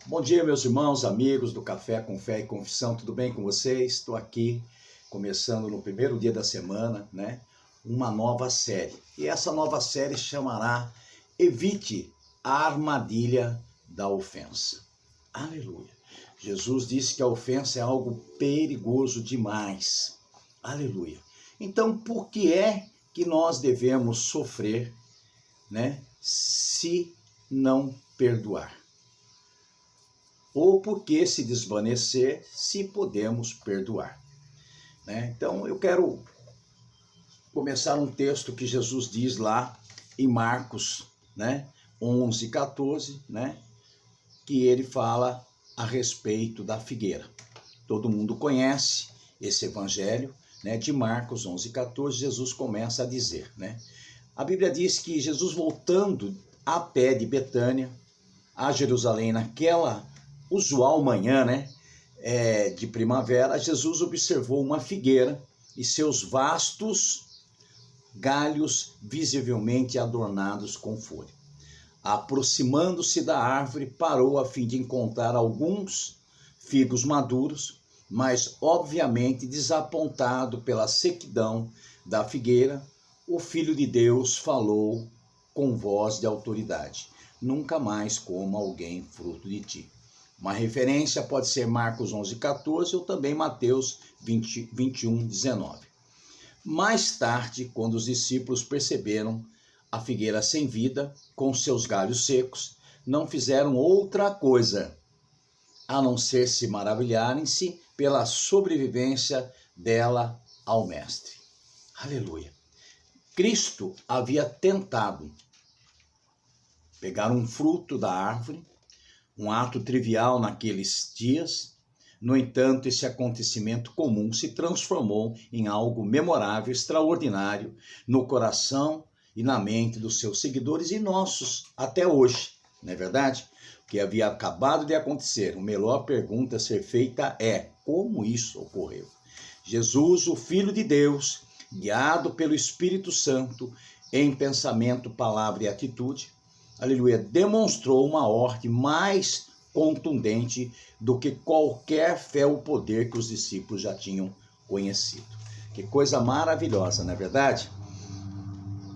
Bom dia, meus irmãos, amigos do Café com Fé e Confissão, tudo bem com vocês? Estou aqui começando no primeiro dia da semana, uma nova série. E essa nova série chamará Evite a Armadilha da Ofensa. Aleluia! Jesus disse que a ofensa é algo perigoso demais. Aleluia! Então, por que é que nós devemos sofrer, se não perdoar? Ou por que se desvanecer se podemos perdoar? Então, eu quero começar um texto que Jesus diz lá em Marcos 11, 14, que ele fala a respeito da figueira. Todo mundo conhece esse evangelho de Marcos 11, 14, Jesus começa a dizer. A Bíblia diz que Jesus, voltando a pé de Betânia a Jerusalém naquela usual manhã de primavera, Jesus observou uma figueira e seus vastos galhos visivelmente adornados com folha. Aproximando-se da árvore, parou a fim de encontrar alguns figos maduros, mas obviamente desapontado pela sequidão da figueira, o Filho de Deus falou com voz de autoridade: nunca mais coma alguém fruto de ti. Uma referência pode ser Marcos 11, 14 ou também Mateus 21, 19. Mais tarde, quando os discípulos perceberam a figueira sem vida, com seus galhos secos, não fizeram outra coisa a não ser se maravilharem-se pela sobrevivência dela ao Mestre. Aleluia! Cristo havia tentado pegar um fruto da árvore, um ato trivial naqueles dias. No entanto, esse acontecimento comum se transformou em algo memorável, extraordinário, no coração e na mente dos seus seguidores e nossos até hoje, não é verdade? O que havia acabado de acontecer, a melhor pergunta a ser feita é: como isso ocorreu? Jesus, o Filho de Deus, guiado pelo Espírito Santo em pensamento, palavra e atitude, aleluia, demonstrou uma ordem mais contundente do que qualquer fé ou poder que os discípulos já tinham conhecido. Que coisa maravilhosa, não é verdade?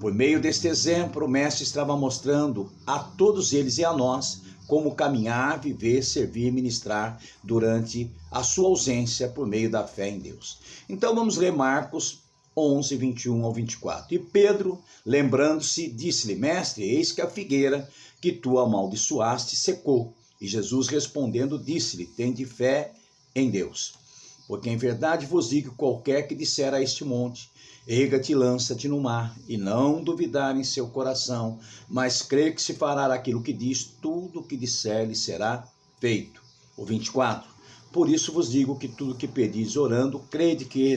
Por meio deste exemplo, o Mestre estava mostrando a todos eles e a nós como caminhar, viver, servir e ministrar durante a sua ausência por meio da fé em Deus. Então vamos ler Marcos 11, 21 ao 24. E Pedro, lembrando-se, disse-lhe: Mestre, eis que a figueira que tu amaldiçoaste secou. E Jesus respondendo disse-lhe: tende fé em Deus. Porque em verdade vos digo, qualquer que disser a este monte: erga-te e lança-te no mar, e não duvidar em seu coração, mas crer que se fará aquilo que diz, tudo o que disser lhe será feito. O 24. Por isso vos digo que tudo que pedis orando, crede que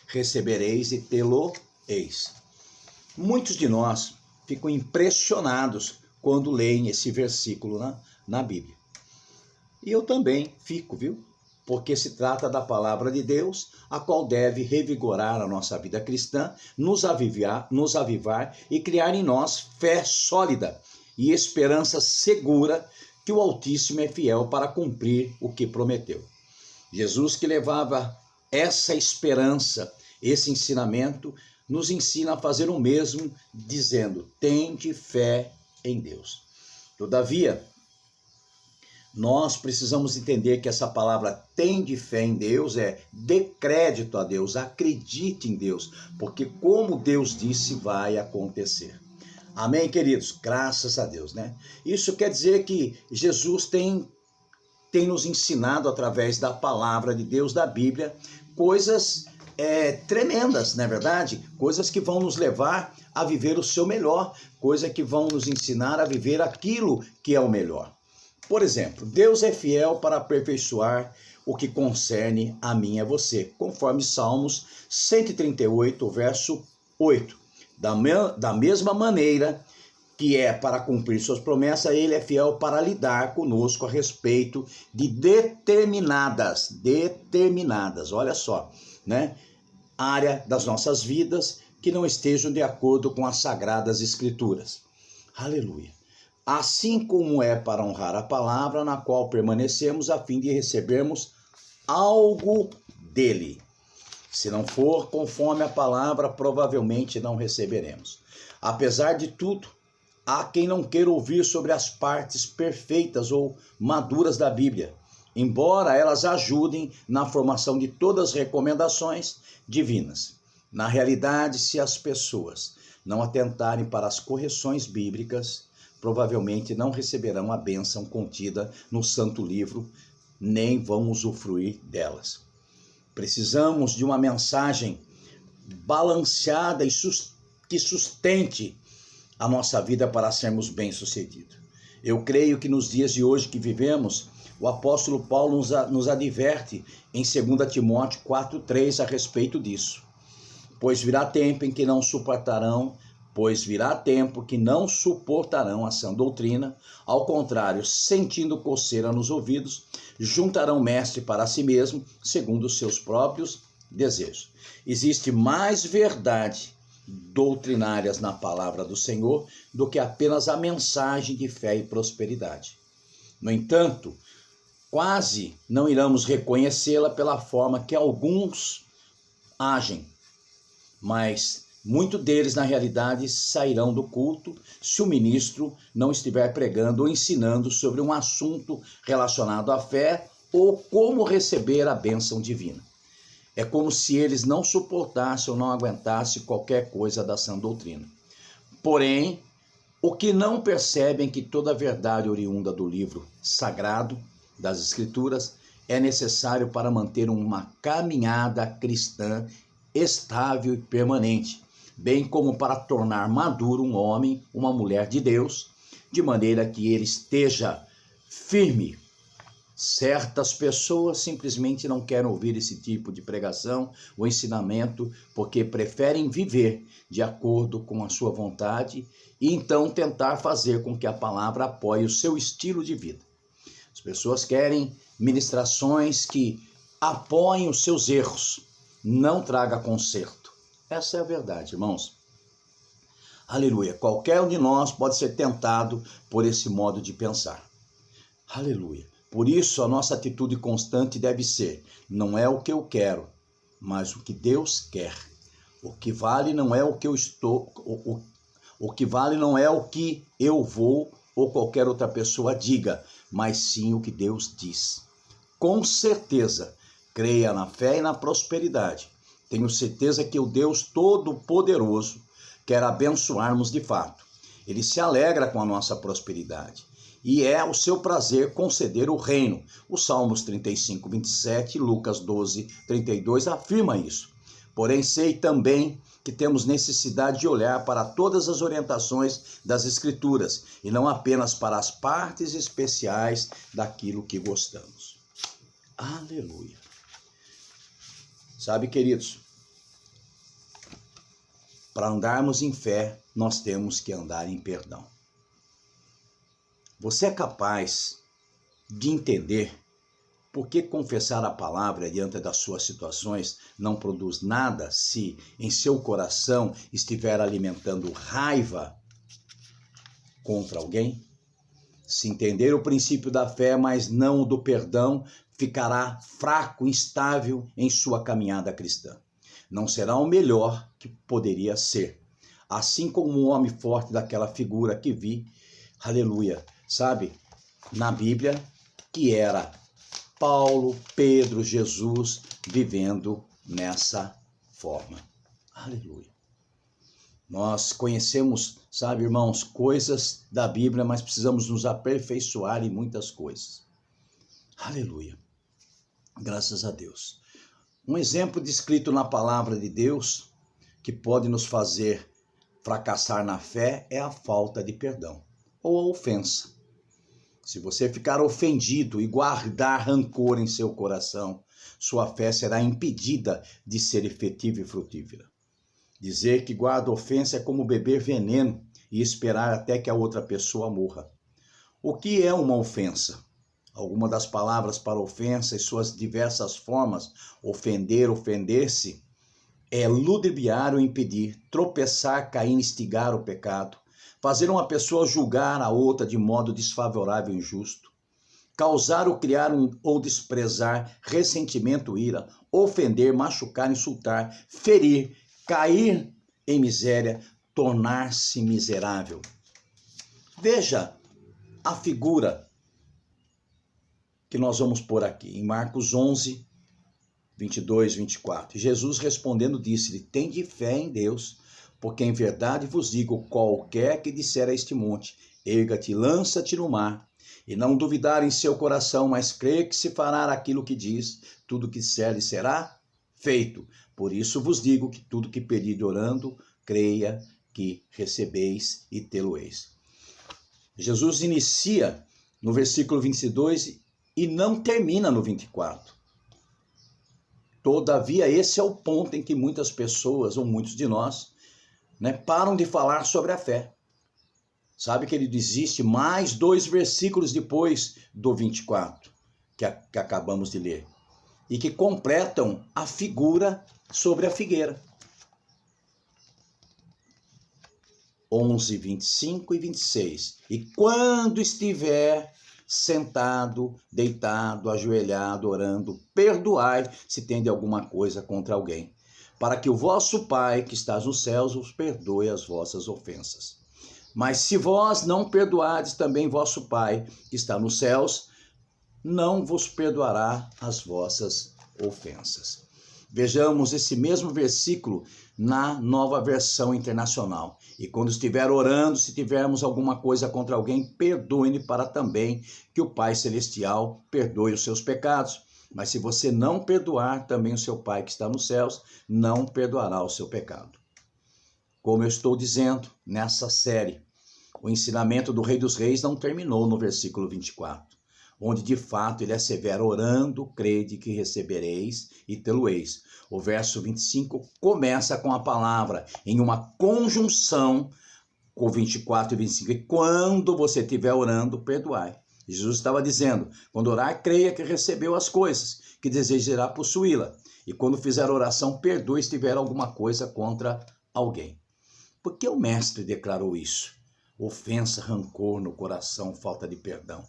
recebereis e tê-lo-eis. Muitos de nós ficam impressionados quando leem esse versículo na Bíblia. E eu também fico, porque se trata da palavra de Deus, a qual deve revigorar a nossa vida cristã, nos avivar e criar em nós fé sólida e esperança segura que o Altíssimo é fiel para cumprir o que prometeu. Jesus, que levava essa esperança, esse ensinamento, nos ensina a fazer o mesmo, dizendo: tende fé em Deus. Todavia, nós precisamos entender que essa palavra tende fé em Deus é dê crédito a Deus, acredite em Deus, porque como Deus disse, vai acontecer. Amém, queridos? Graças a Deus, Isso quer dizer que Jesus tem nos ensinado através da palavra de Deus, da Bíblia, coisas tremendas, não é verdade? Coisas que vão nos levar a viver o seu melhor, coisas que vão nos ensinar a viver aquilo que é o melhor. Por exemplo, Deus é fiel para aperfeiçoar o que concerne a mim e a você, conforme Salmos 138, verso 8. Da mesma maneira que é para cumprir suas promessas, ele é fiel para lidar conosco a respeito de determinadas, olha só, área das nossas vidas que não estejam de acordo com as Sagradas Escrituras. Aleluia. assim como é para honrar a palavra na qual permanecemos, a fim de recebermos algo dele. Se não for conforme a palavra, provavelmente não receberemos. Apesar de tudo, há quem não queira ouvir sobre as partes perfeitas ou maduras da Bíblia, embora elas ajudem na formação de todas as recomendações divinas. Na realidade, se as pessoas não atentarem para as correções bíblicas, provavelmente não receberão a bênção contida no Santo Livro, nem vão usufruir delas. Precisamos de uma mensagem balanceada e que sustente a nossa vida para sermos bem-sucedidos. Eu creio que nos dias de hoje que vivemos, o apóstolo Paulo nos adverte em 2 Timóteo 4,3 a respeito disso. Pois virá tempo que não suportarão a sã doutrina, ao contrário, sentindo coceira nos ouvidos, juntarão mestre para si mesmo, segundo os seus próprios desejos. Existe mais verdade doutrinárias na palavra do Senhor do que apenas a mensagem de fé e prosperidade. No entanto, quase não iremos reconhecê-la pela forma que alguns agem, mas muitos deles, na realidade, sairão do culto se o ministro não estiver pregando ou ensinando sobre um assunto relacionado à fé ou como receber a bênção divina. É como se eles não suportassem ou não aguentassem qualquer coisa da sã doutrina. Porém, o que não percebem é que toda a verdade oriunda do livro sagrado, das Escrituras, é necessário para manter uma caminhada cristã estável e permanente, bem como para tornar maduro um homem, uma mulher de Deus, de maneira que ele esteja firme. Certas pessoas simplesmente não querem ouvir esse tipo de pregação ou ensinamento porque preferem viver de acordo com a sua vontade e então tentar fazer com que a palavra apoie o seu estilo de vida. As pessoas querem ministrações que apoiem os seus erros, não traga conserto. Essa é a verdade, irmãos. Aleluia. Qualquer um de nós pode ser tentado por esse modo de pensar. Aleluia. Por isso, a nossa atitude constante deve ser: não é o que eu quero, mas o que Deus quer. O que vale não é o que eu estou, o que vale não é o que eu vou ou qualquer outra pessoa diga, mas sim o que Deus diz. Com certeza, creia na fé e na prosperidade. Tenho certeza que o Deus Todo-Poderoso quer abençoarmos de fato. Ele se alegra com a nossa prosperidade. E é o seu prazer conceder o reino. Os Salmos 35, 27 e Lucas 12, 32 afirma isso. Porém, sei também que temos necessidade de olhar para todas as orientações das Escrituras e não apenas para as partes especiais daquilo que gostamos. Aleluia. Sabe, queridos, para andarmos em fé, nós temos que andar em perdão. Você é capaz de entender por que confessar a palavra diante das suas situações não produz nada se em seu coração estiver alimentando raiva contra alguém? Se entender o princípio da fé, mas não o do perdão, ficará fraco, instável em sua caminhada cristã. Não será o melhor que poderia ser. Assim como um homem forte daquela figura que vi, aleluia, sabe, na Bíblia, que era Paulo, Pedro, Jesus, vivendo nessa forma. Aleluia. Nós conhecemos, sabe, irmãos, coisas da Bíblia, mas precisamos nos aperfeiçoar em muitas coisas. Aleluia. Graças a Deus. Um exemplo descrito na palavra de Deus que pode nos fazer fracassar na fé é a falta de perdão ou a ofensa. Se você ficar ofendido e guardar rancor em seu coração, sua fé será impedida de ser efetiva e frutífera. Dizer que guarda ofensa é como beber veneno e esperar até que a outra pessoa morra. O que é uma ofensa? Algumas das palavras para ofensa e suas diversas formas, ofender, ofender-se, é ludibriar ou impedir, tropeçar, cair, instigar o pecado, fazer uma pessoa julgar a outra de modo desfavorável e injusto, causar ou criar ou desprezar ressentimento, ira, ofender, machucar, insultar, ferir, cair em miséria, tornar-se miserável. Veja a figura que nós vamos pôr aqui, em Marcos 11, 22, 24. Jesus respondendo disse-lhe, tende fé em Deus, porque em verdade vos digo, qualquer que disser a este monte, erga-te, lança-te no mar, e não duvidar em seu coração, mas crer que se fará aquilo que diz, tudo que disser será feito. Por isso vos digo que tudo que pedir orando, creia que recebeis e tê-lo-eis. Jesus inicia no versículo 22 e não termina no 24. Todavia, esse é o ponto em que muitas pessoas, ou muitos de nós, param de falar sobre a fé. Sabe que ele existe mais 2 versículos depois do 24, que acabamos de ler, e que completam a figura sobre a figueira. 11, 25 e 26. E quando estiver sentado, deitado, ajoelhado, orando, perdoai se tende alguma coisa contra alguém, para que o vosso Pai, que estás nos céus, os perdoe as vossas ofensas. Mas se vós não perdoardes, também vosso Pai, que está nos céus, não vos perdoará as vossas ofensas. Vejamos esse mesmo versículo na Nova Versão Internacional. E quando estiver orando, se tivermos alguma coisa contra alguém, perdoe-lhe para também que o Pai Celestial perdoe os seus pecados. Mas se você não perdoar, também o seu Pai que está nos céus não perdoará o seu pecado. Como eu estou dizendo nessa série, o ensinamento do Rei dos Reis não terminou no versículo 24, onde de fato ele assevera, orando, crede que recebereis e tê-lo-eis. O verso 25 começa com a palavra em uma conjunção com 24 e 25. E quando você estiver orando, perdoai. Jesus estava dizendo, quando orar, creia que recebeu as coisas, que desejará possuí-la. E quando fizer oração, perdoe se tiver alguma coisa contra alguém. Por que o mestre declarou isso? Ofensa, rancor no coração, falta de perdão.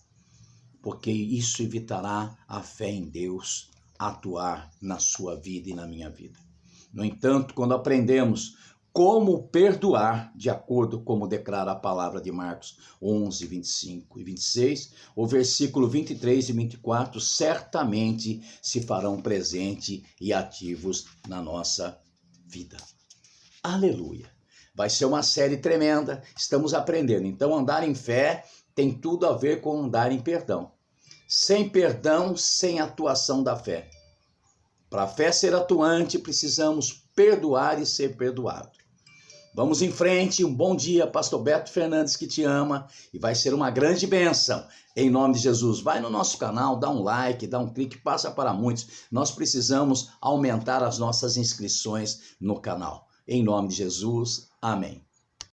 Porque isso evitará a fé em Deus atuar na sua vida e na minha vida. No entanto, quando aprendemos como perdoar, de acordo com como declara a palavra de Marcos 11, 25 e 26, o versículo 23 e 24 certamente se farão presente e ativos na nossa vida. Aleluia! Vai ser uma série tremenda, estamos aprendendo. Então, andar em fé tem tudo a ver com andar em perdão. Sem perdão, sem atuação da fé. Para a fé ser atuante, precisamos perdoar e ser perdoado. Vamos em frente, um bom dia, Pastor Beto Fernandes que te ama e vai ser uma grande bênção. Em nome de Jesus, vai no nosso canal, dá um like, dá um clique, passa para muitos. Nós precisamos aumentar as nossas inscrições no canal. Em nome de Jesus, amém.